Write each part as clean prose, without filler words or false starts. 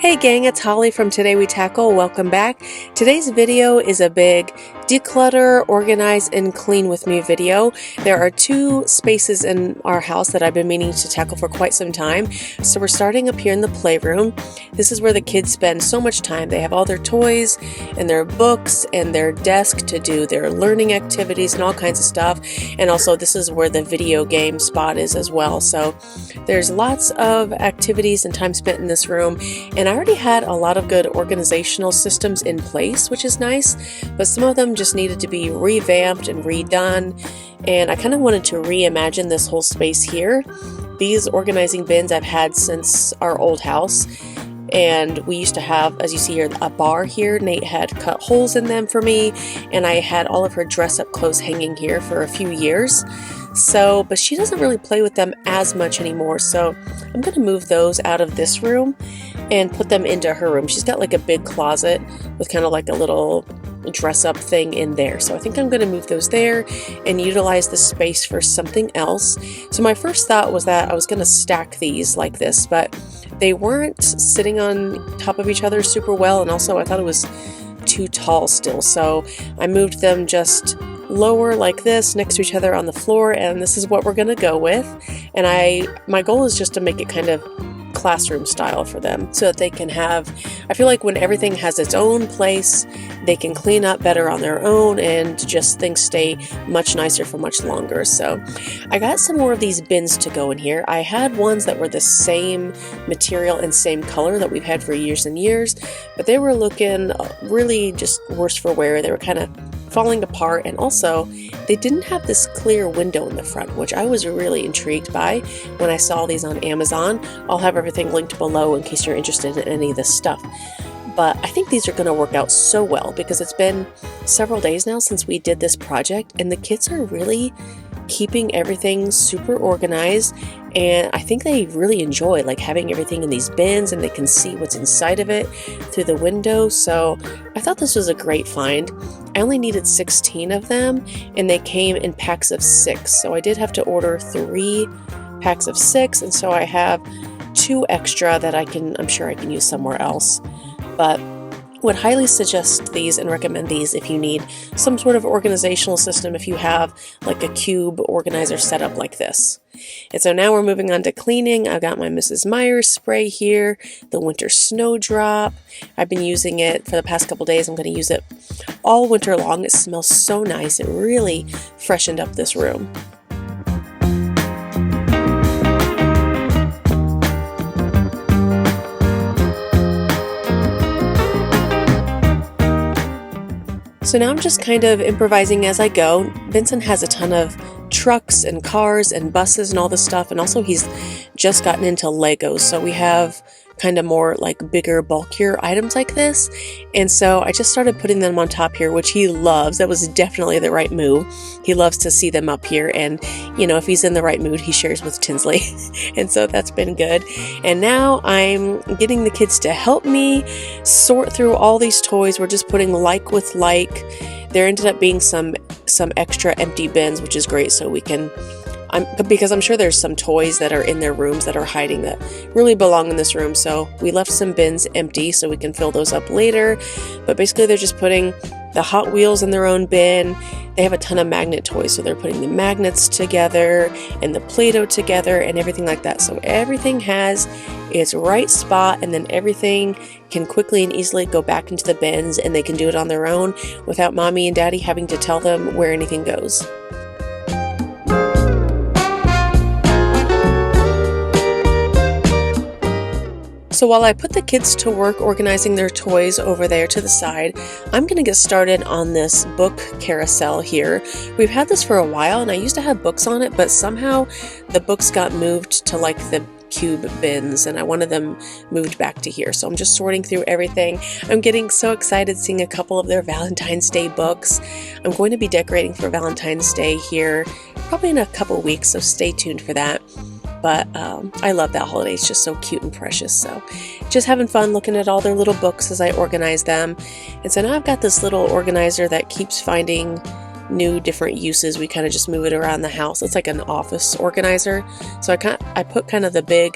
Hey gang, it's Holly from Today We Tackle. Welcome back. Today's video is a big declutter, organize, and clean with me video. There are two spaces in our house that I've been meaning to tackle for quite some time. So we're starting up here in the playroom. This is where the kids spend so much time. They have all their toys and their books and their desk to do their learning activities and all kinds of stuff. And also this is where the video game spot is as well. So there's lots of activities and time spent in this room. And I already had a lot of good organizational systems in place, which is nice, but some of them just needed to be revamped and redone. And I kind of wanted to reimagine this whole space here. These organizing bins I've had since our old house. And we used to have, as you see here, a bar here. Nate had cut holes in them for me, and I had all of her dress-up clothes hanging here for a few years. So, but she doesn't really play with them as much anymore, so I'm going to move those out of this room and put them into her room. She's got like a big closet with kind of like a little dress-up thing in there. So I think I'm going to move those there and utilize the space for something else. So my first thought was that I was going to stack these like this, but they weren't sitting on top of each other super well, and also I thought it was too tall still. So I moved them just lower like this next to each other on the floor, and this is what we're going to go with. And my goal is just to make it kind of classroom style for them so that they can have, I feel like when everything has its own place, they can clean up better on their own and just things stay much nicer for much longer. So I got some more of these bins to go in here. I had ones that were the same material and same color that we've had for years and years, but they were looking really just worse for wear. They were kind of falling apart, and also they didn't have this clear window in the front, which I was really intrigued by when I saw these on Amazon. I'll have everything linked below in case you're interested in any of this stuff. But I think these are going to work out so well because it's been several days now since we did this project, and the kids are really keeping everything super organized, and I think they really enjoy like having everything in these bins, and they can see what's inside of it through the window. So I thought this was a great find. I only needed 16 of them, and they came in packs of 6, so I did have to order 3 packs of 6, and so I have 2 extra that I'm sure I can use somewhere else. But would highly suggest these and recommend these if you need some sort of organizational system, if you have like a cube organizer set up like this. And so now we're moving on to cleaning. I've got my Mrs. Myers spray here, the winter snowdrop. I've been using it for the past couple days. I'm going to use it all winter long. It smells so nice. It really freshened up this room. So now I'm just kind of improvising as I go. Vincent has a ton of trucks and cars and buses and all this stuff, and also he's just gotten into Legos, so we have kind of more like bigger, bulkier items like this. And so I just started putting them on top here, which he loves. That was definitely the right move. He loves to see them up here, and you know, if he's in the right mood, he shares with Tinsley. And so that's been good. And now I'm getting the kids to help me sort through all these toys. We're just putting like with like. There ended up being some extra empty bins, which is great, so we can because I'm sure there's some toys that are in their rooms that are hiding that really belong in this room. So we left some bins empty so we can fill those up later. But basically they're just putting the Hot Wheels in their own bin. They have a ton of magnet toys, so they're putting the magnets together and the Play-Doh together and everything like that. So everything has its right spot, and then everything can quickly and easily go back into the bins, and they can do it on their own without mommy and daddy having to tell them where anything goes. So while I put the kids to work organizing their toys over there to the side, I'm going to get started on this book carousel here. We've had this for a while, and I used to have books on it, but somehow the books got moved to like the cube bins, and I wanted them moved back to here. So I'm just sorting through everything. I'm getting so excited seeing a couple of their Valentine's Day books. I'm going to be decorating for Valentine's Day here probably in a couple weeks, so stay tuned for that. But I love that holiday. It's just so cute and precious. So just having fun looking at all their little books as I organize them. And so now I've got this little organizer that keeps finding new different uses. We kind of just move it around the house. It's like an office organizer. So I put kind of the big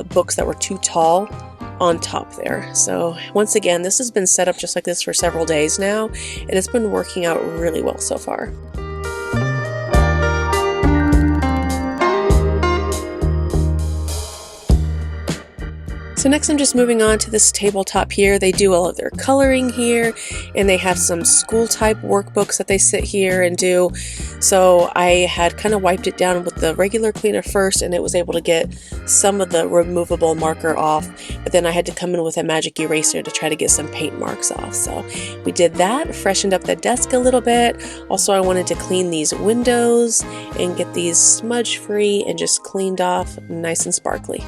books that were too tall on top there. So once again, this has been set up just like this for several days now, and it's been working out really well so far. So next I'm just moving on to this tabletop here. They do all of their coloring here, and they have some school type workbooks that they sit here and do. So I had kind of wiped it down with the regular cleaner first, and it was able to get some of the removable marker off, but then I had to come in with a magic eraser to try to get some paint marks off. So we did that, freshened up the desk a little bit. Also, I wanted to clean these windows and get these smudge free and just cleaned off nice and sparkly.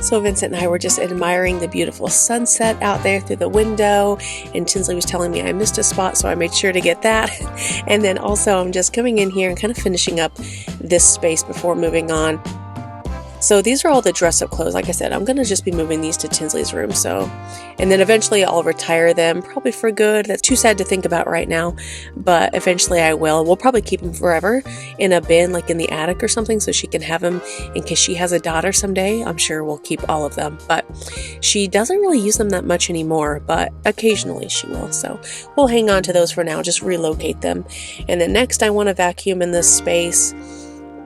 So Vincent and I were just admiring the beautiful sunset out there through the window, and Tinsley was telling me I missed a spot, so I made sure to get that. And then also I'm just coming in here and kind of finishing up this space before moving on. So these are all the dress-up clothes. Like I said, I'm going to just be moving these to Tinsley's room. And then eventually I'll retire them, probably for good. That's too sad to think about right now, but eventually I will. We'll probably keep them forever in a bin, like in the attic or something, so she can have them in case she has a daughter someday. I'm sure we'll keep all of them, but she doesn't really use them that much anymore, but occasionally she will. So we'll hang on to those for now, just relocate them. And then next I want to vacuum in this space.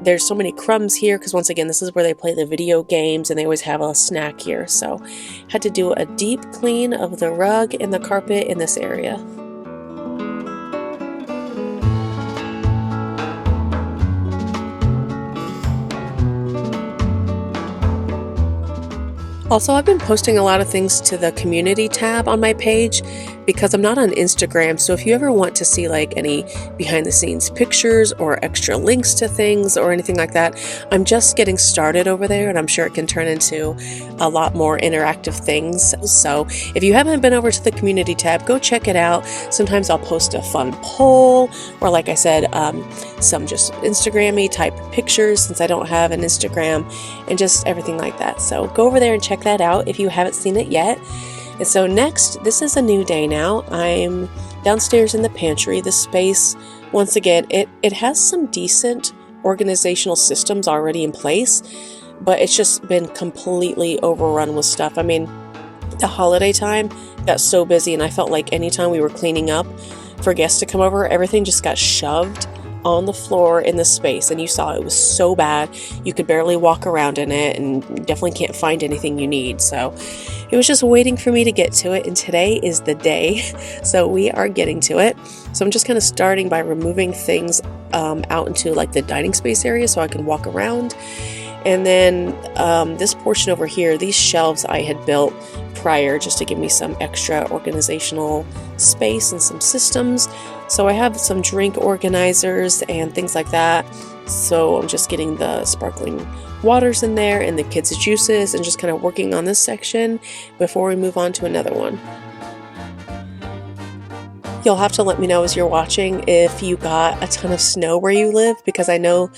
There's so many crumbs here because once again, this is where they play the video games and they always have a snack here. So had to do a deep clean of the rug and the carpet in this area. Also, I've been posting a lot of things to the community tab on my page because I'm not on Instagram. So if you ever want to see like any behind the scenes pictures or extra links to things or anything like that, I'm just getting started over there, and I'm sure it can turn into a lot more interactive things. So if you haven't been over to the community tab, go check it out. Sometimes I'll post a fun poll, or like I said, some just Instagram-y type pictures since I don't have an Instagram, and just everything like that. So go over there and check that out if you haven't seen it yet. And so next, this is a new day now. I'm downstairs in the pantry. This space, once again, it has some decent organizational systems already in place, but it's just been completely overrun with stuff. I mean, the holiday time got so busy, and I felt like anytime we were cleaning up for guests to come over, everything just got shoved on the floor in the space, and you saw it was so bad you could barely walk around in it, and definitely can't find anything you need. So it was just waiting for me to get to it, and today is the day. So we are getting to it. So I'm just kind of starting by removing things out into like the dining space area so I can walk around. And then this portion over here, these shelves I had built prior just to give me some extra organizational space and some systems. So I have some drink organizers and things like that. So I'm just getting the sparkling waters in there and the kids' juices and just kind of working on this section before we move on to another one. You'll have to let me know as you're watching if you got a ton of snow where you live, because I know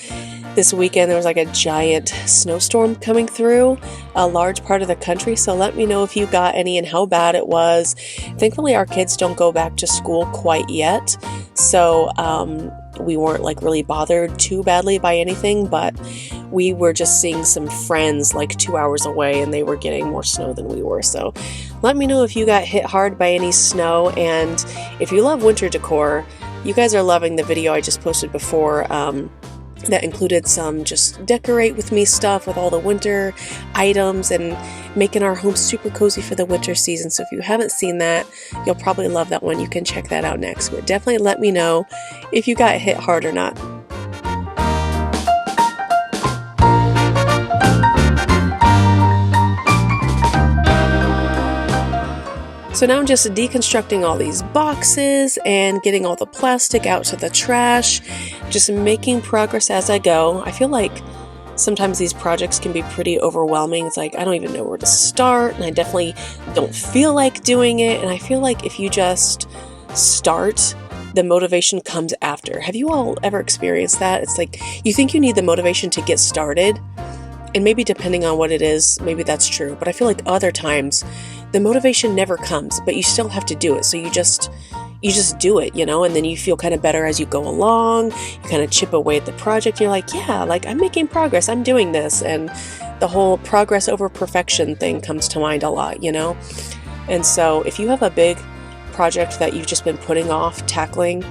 this weekend there was like a giant snowstorm coming through a large part of the country. So let me know if you got any and how bad it was. Thankfully our kids don't go back to school quite yet, so we weren't like really bothered too badly by anything, but we were just seeing some friends like 2 hours away and they were getting more snow than we were. So let me know if you got hit hard by any snow, and if you love winter decor, you guys are loving the video I just posted before that included some just decorate with me stuff with all the winter items and making our home super cozy for the winter season. So if you haven't seen that, you'll probably love that one. You can check that out next, but definitely let me know if you got hit hard or not. So now I'm just deconstructing all these boxes and getting all the plastic out to the trash, just making progress as I go. I feel like sometimes these projects can be pretty overwhelming. It's like I don't even know where to start, and I definitely don't feel like doing it. And I feel like if you just start, the motivation comes after. Have you all ever experienced that? It's like you think you need the motivation to get started, and maybe depending on what it is, maybe that's true. But I feel like other times the motivation never comes, but you still have to do it. So you just do it, you know, and then you feel kind of better as you go along. You kind of chip away at the project. You're like, yeah, like I'm making progress. I'm doing this. And the whole progress over perfection thing comes to mind a lot, you know. And so if you have a big project that you've just been putting off tackling,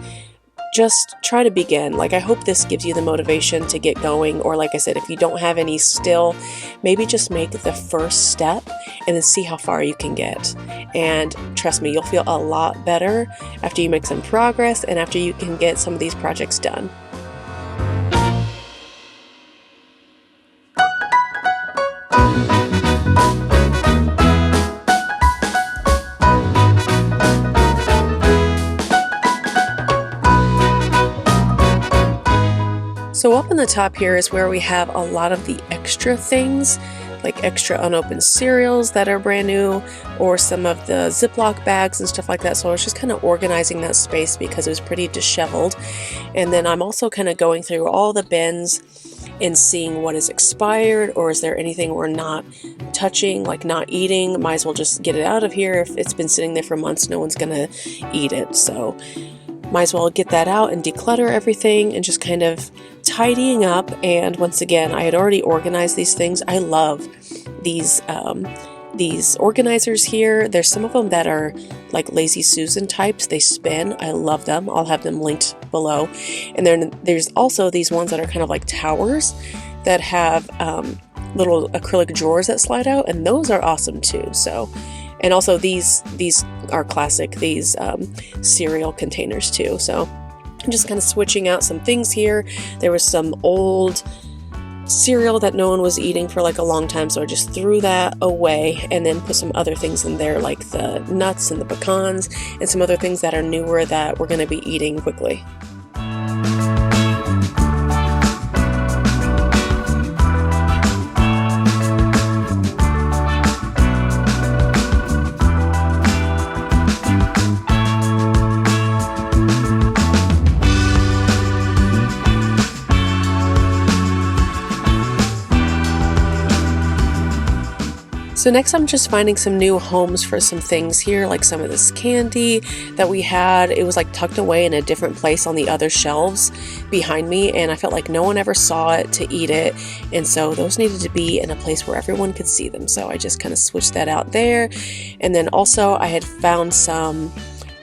just try to begin. Like, I hope this gives you the motivation to get going. Or like I said, if you don't have any still, maybe just make the first step and then see how far you can get. And trust me, you'll feel a lot better after you make some progress and after you can get some of these projects done. So up in the top here is where we have a lot of the extra things, like extra unopened cereals that are brand new, or some of the Ziploc bags and stuff like that. So I was just kind of organizing that space because it was pretty disheveled. And then I'm also kind of going through all the bins and seeing what is expired, or is there anything we're not touching, like not eating. Might as well just get it out of here. If it's been sitting there for months, no one's gonna eat it. So might as well get that out and declutter everything and just kind of tidying up. And once again, I had already organized these things. I love these organizers here. There's some of them that are like Lazy Susan types. They spin. I love them. I'll have them linked below. And then there's also these ones that are kind of like towers that have little acrylic drawers that slide out, and those are awesome too. So, and also these are classic, these cereal containers too. So I'm just kind of switching out some things here. There was some old cereal that no one was eating for like a long time, so I just threw that away and then put some other things in there, like the nuts and the pecans and some other things that are newer that we're going to be eating quickly. So next I'm just finding some new homes for some things here, like some of this candy that we had. It was like tucked away in a different place on the other shelves behind me, and I felt like no one ever saw it to eat it, and so those needed to be in a place where everyone could see them. So I just kind of switched that out there. And then also I had found some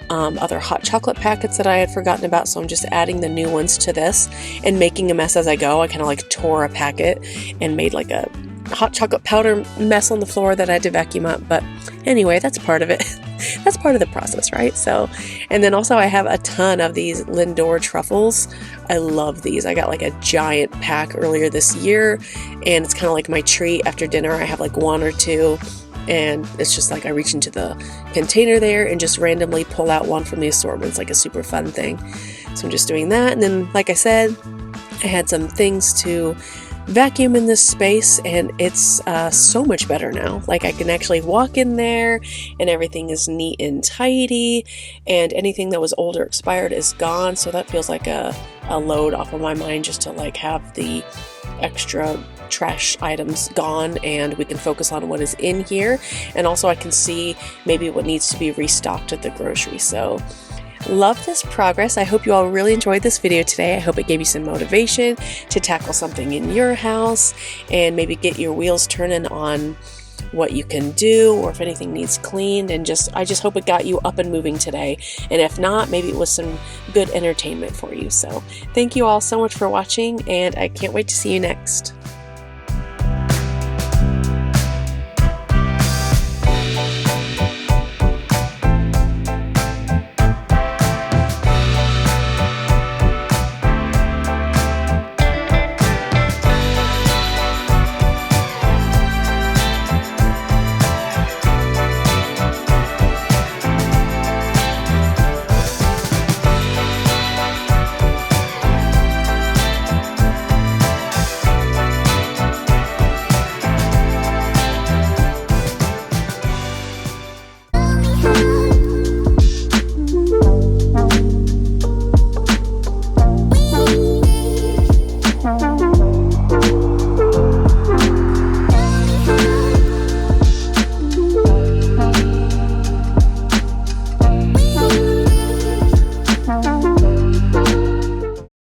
other hot chocolate packets that I had forgotten about, so I'm just adding the new ones to this and making a mess as I go. I kind of like tore a packet and made like a hot chocolate powder mess on the floor that I had to vacuum up, but anyway, that's part of it. That's part of the process, right? So, and then also I have a ton of these Lindor truffles. I love these. I got like a giant pack earlier this year, and it's kind of like my treat after dinner. I have like one or two, and it's just like I reach into the container there and just randomly pull out one from the assortment. It's like a super fun thing. So I'm just doing that, and then like I said, I had some things to vacuum in this space, and it's so much better now. Like I can actually walk in there and everything is neat and tidy, and anything that was old or expired is gone. So that feels like a load off of my mind, just to like have the extra trash items gone and we can focus on what is in here. And also I can see maybe what needs to be restocked at the grocery. So love this progress. I hope you all really enjoyed this video today. I hope it gave you some motivation to tackle something in your house and maybe get your wheels turning on what you can do, or if anything needs cleaned. And I just hope it got you up and moving today. And if not, maybe it was some good entertainment for you. So thank you all so much for watching, and I can't wait to see you next.